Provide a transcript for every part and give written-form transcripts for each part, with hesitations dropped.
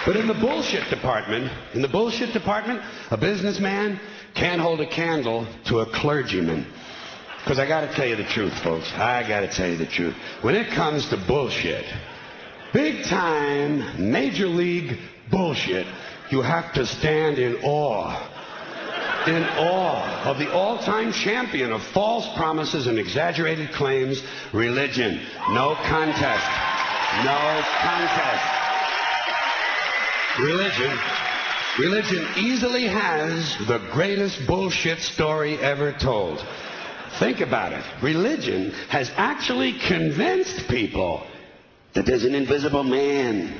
But in the bullshit department, a businessman can't hold a candle to a clergyman. Because I got to tell you the truth, folks. I got to tell you the truth. When it comes to bullshit, big time, major league bullshit, you have to stand in awe. In awe of the all-time champion of false promises and exaggerated claims, religion. No contest. No contest. Religion easily has the greatest bullshit story ever told. Think about it. Religion has actually convinced people that there's an invisible man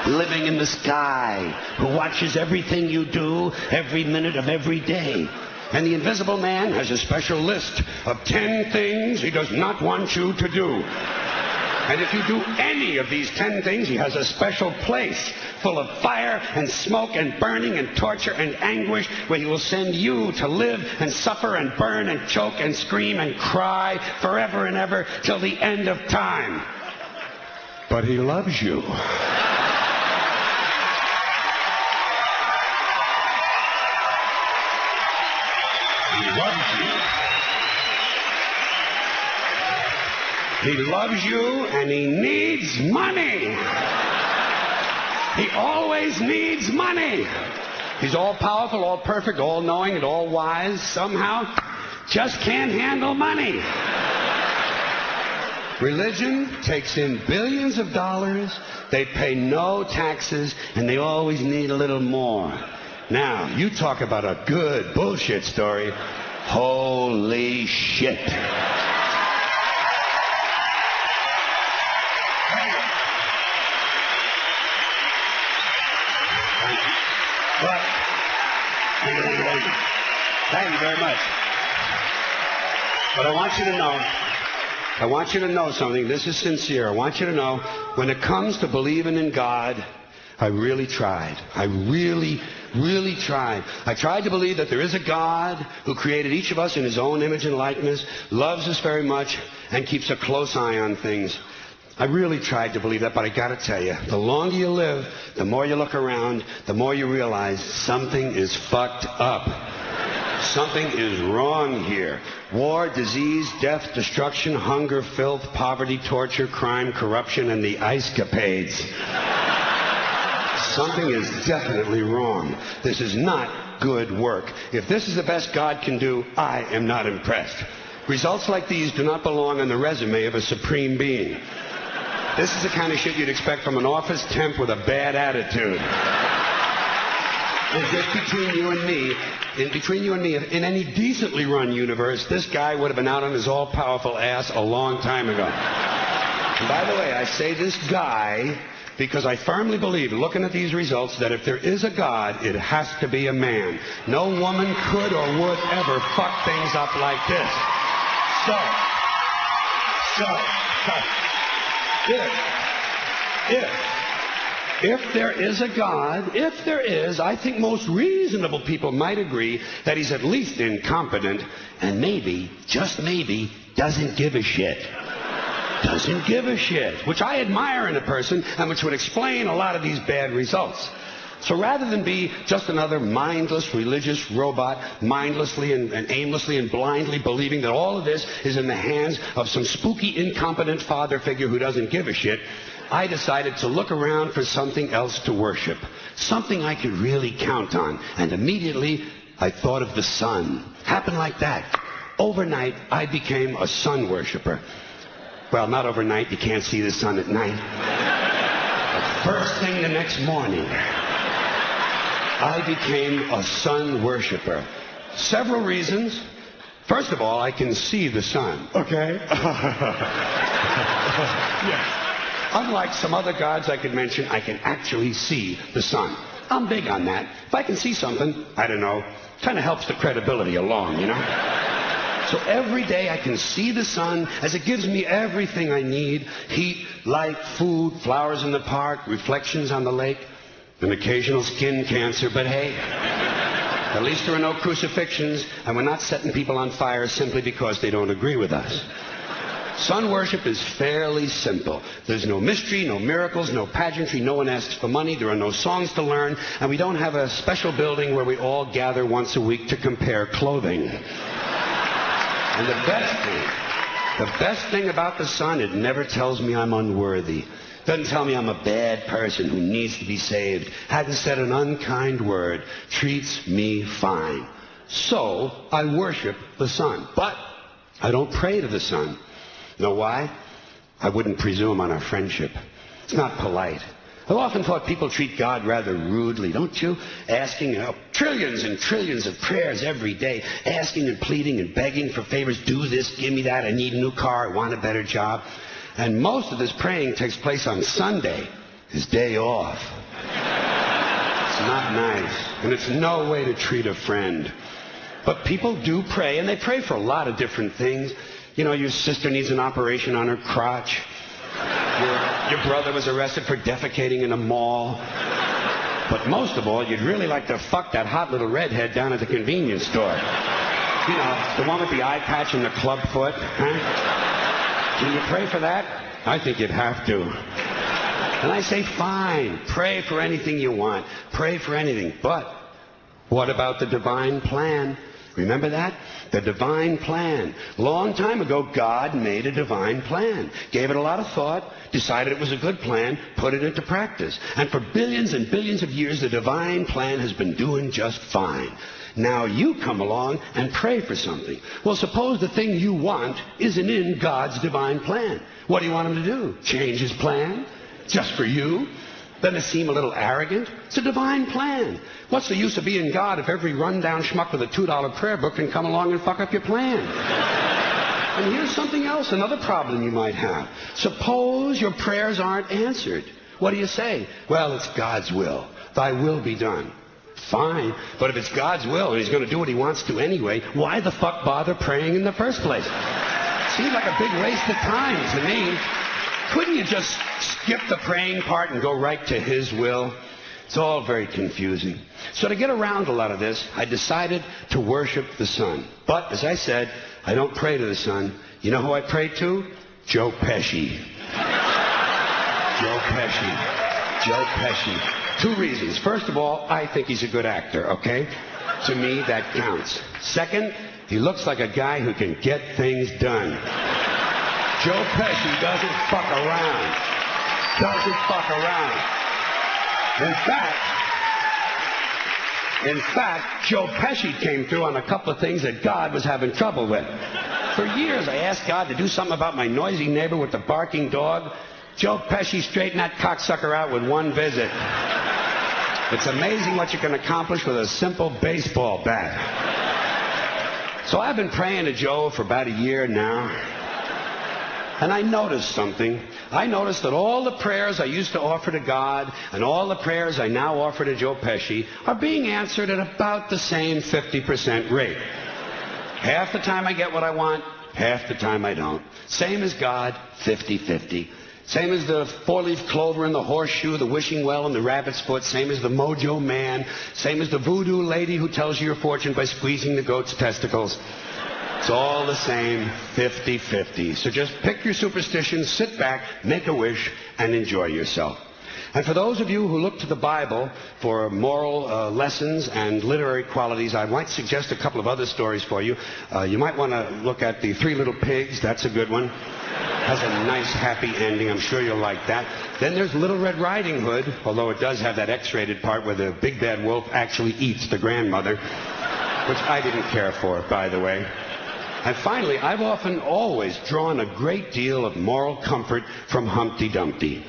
living in the sky who watches everything you do every minute of every day. And the invisible man has a special list of 10 things he does not want you to do. And if you do any of these 10 things, he has a special place full of fire and smoke and burning and torture and anguish where he will send you to live and suffer and burn and choke and scream and cry forever and ever till the end of time. But he loves you. He loves you. He loves you and he needs money. He always needs money. He's all powerful, all perfect, all knowing, and all wise. Somehow, just can't handle money. Religion takes in billions of dollars. They pay no taxes, and they always need a little more. Now, you talk about a good bullshit story. Holy shit. But, thank you very much. But I want you to know something. This is sincere. I want you to know, when it comes to believing in God, I really tried. I really tried. I tried to believe that there is a God who created each of us in his own image and likeness, loves us very much, and keeps a close eye on things. I really tried to believe that, but I got to tell you, the longer you live, the more you look around, the more you realize something is fucked up. Something is wrong here. War, disease, death, destruction, hunger, filth, poverty, torture, crime, corruption, and the ice-capades. Something is definitely wrong. This is not good work. If this is the best God can do, I am not impressed. Results like these do not belong on the resume of a supreme being. This is the kind of shit you'd expect from an office temp with a bad attitude. It's just between you and me, in any decently run universe, this guy would have been out on his all-powerful ass a long time ago. And by the way, I say this guy because I firmly believe, looking at these results, that if there is a God, it has to be a man. No woman could or would ever fuck things up like this. If there is a God, I think most reasonable people might agree that he's at least incompetent and maybe, just maybe, doesn't give a shit. Doesn't give a shit, which I admire in a person and which would explain a lot of these bad results. So rather than be just another mindless religious robot, mindlessly and aimlessly and blindly believing that all of this is in the hands of some spooky, incompetent father figure who doesn't give a shit, I decided to look around for something else to worship, something I could really count on. And immediately, I thought of the sun. Happened like that. Overnight, I became a sun worshiper. Well, not overnight. You can't see the sun at night. But first thing the next morning, I became a sun worshiper. Several reasons. First of all, I can see the sun. Okay? Yes. Unlike some other gods I could mention, I can actually see the sun. I'm big on that. If I can see something, I don't know, kind of helps the credibility along, you know? So every day I can see the sun as it gives me everything I need. Heat, light, food, flowers in the park, reflections on the lake, an occasional skin cancer, but hey, at least there are no crucifixions, and we're not setting people on fire simply because they don't agree with us. Sun worship is fairly simple. There's no mystery, no miracles, no pageantry. No one asks for money. There are no songs to learn. And we don't have a special building where we all gather once a week to compare clothing. And the best thing about the sun, it never tells me I'm unworthy. Doesn't tell me I'm a bad person who needs to be saved. Hasn't said an unkind word. Treats me fine. So I worship the sun. But I don't pray to the sun. Know why? I wouldn't presume on our friendship. It's not polite. I've often thought people treat God rather rudely, don't you? Asking trillions and trillions of prayers every day, asking and pleading and begging for favors. Do this, give me that, I need a new car, I want a better job. And most of this praying takes place on Sunday, his day off. It's not nice, and it's no way to treat a friend. But people do pray, and they pray for a lot of different things. You know, your sister needs an operation on her crotch. Your brother was arrested for defecating in a mall. But most of all, you'd really like to fuck that hot little redhead down at the convenience store. You know, the one with the eye patch and the club foot. Huh? Can you pray for that? I think you'd have to. And I say, fine, pray for anything you want. Pray for anything. But what about the divine plan? Remember that? The divine plan. Long time ago, God made a divine plan. Gave it a lot of thought, decided it was a good plan, put it into practice. And for billions and billions of years, the divine plan has been doing just fine. Now you come along and pray for something. Well, suppose the thing you want isn't in God's divine plan. What do you want him to do? Change his plan? Just for you? Doesn't it seem a little arrogant? It's a divine plan. What's the use of being God if every rundown schmuck with a $2 prayer book can come along and fuck up your plan? And here's something else, another problem you might have. Suppose your prayers aren't answered. What do you say? Well, it's God's will. Thy will be done. Fine, but if it's God's will and he's going to do what he wants to anyway, why the fuck bother praying in the first place? Seems like a big waste of time to me. Couldn't you just skip the praying part and go right to his will? It's all very confusing. So to get around a lot of this, I decided to worship the sun. But, as I said, I don't pray to the sun. You know who I pray to? Joe Pesci. Joe Pesci. Joe Pesci. 2 reasons. First of all, I think he's a good actor, okay? To me, that counts. Second, he looks like a guy who can get things done. Joe Pesci doesn't fuck around. Doesn't fuck around. In fact, Joe Pesci came through on a couple of things that God was having trouble with. For years, I asked God to do something about my noisy neighbor with the barking dog. Joe Pesci straightened that cocksucker out with 1 visit. It's amazing what you can accomplish with a simple baseball bat. So I've been praying to Joe for about a year now. And I noticed something. I noticed that all the prayers I used to offer to God and all the prayers I now offer to Joe Pesci are being answered at about the same 50% rate. Half the time I get what I want, half the time I don't. Same as God, 50-50. Same as the 4-leaf clover and the horseshoe, the wishing well and the rabbit's foot. Same as the mojo man. Same as the voodoo lady who tells you your fortune by squeezing the goat's testicles. It's all the same, 50-50. So just pick your superstition, sit back, make a wish, and enjoy yourself. And for those of you who look to the Bible for moral lessons and literary qualities, I might suggest a couple of other stories for you. You might want to look at the 3 Little Pigs. That's a good one. Has a nice, happy ending. I'm sure you'll like that. Then there's Little Red Riding Hood, although it does have that X-rated part where the big bad wolf actually eats the grandmother, which I didn't care for, by the way. And finally, I've always drawn a great deal of moral comfort from Humpty Dumpty.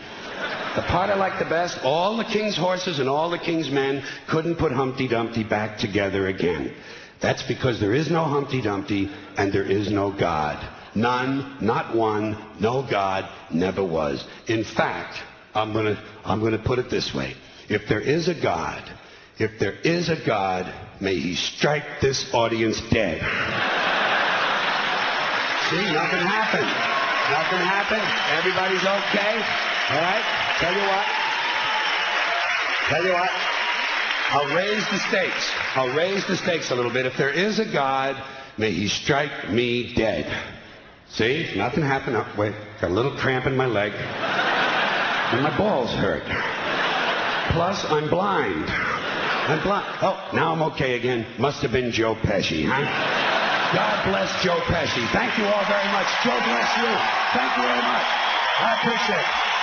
The part I like the best, all the king's horses and all the king's men couldn't put Humpty Dumpty back together again. That's because there is no Humpty Dumpty and there is no God. None, not one, no God, never was. In fact, I'm gonna put it this way. If there is a God, may he strike this audience dead. See, nothing happened. Nothing happened. Everybody's okay. All right? Tell you what. I'll raise the stakes a little bit. If there is a God, may he strike me dead. See? Nothing happened. Oh, wait. Got a little cramp in my leg. And my balls hurt. Plus, I'm blind. I'm blind. Oh, now I'm okay again. Must have been Joe Pesci, huh? God bless Joe Pesci. Thank you all very much. Joe bless you. Thank you very much. I appreciate it.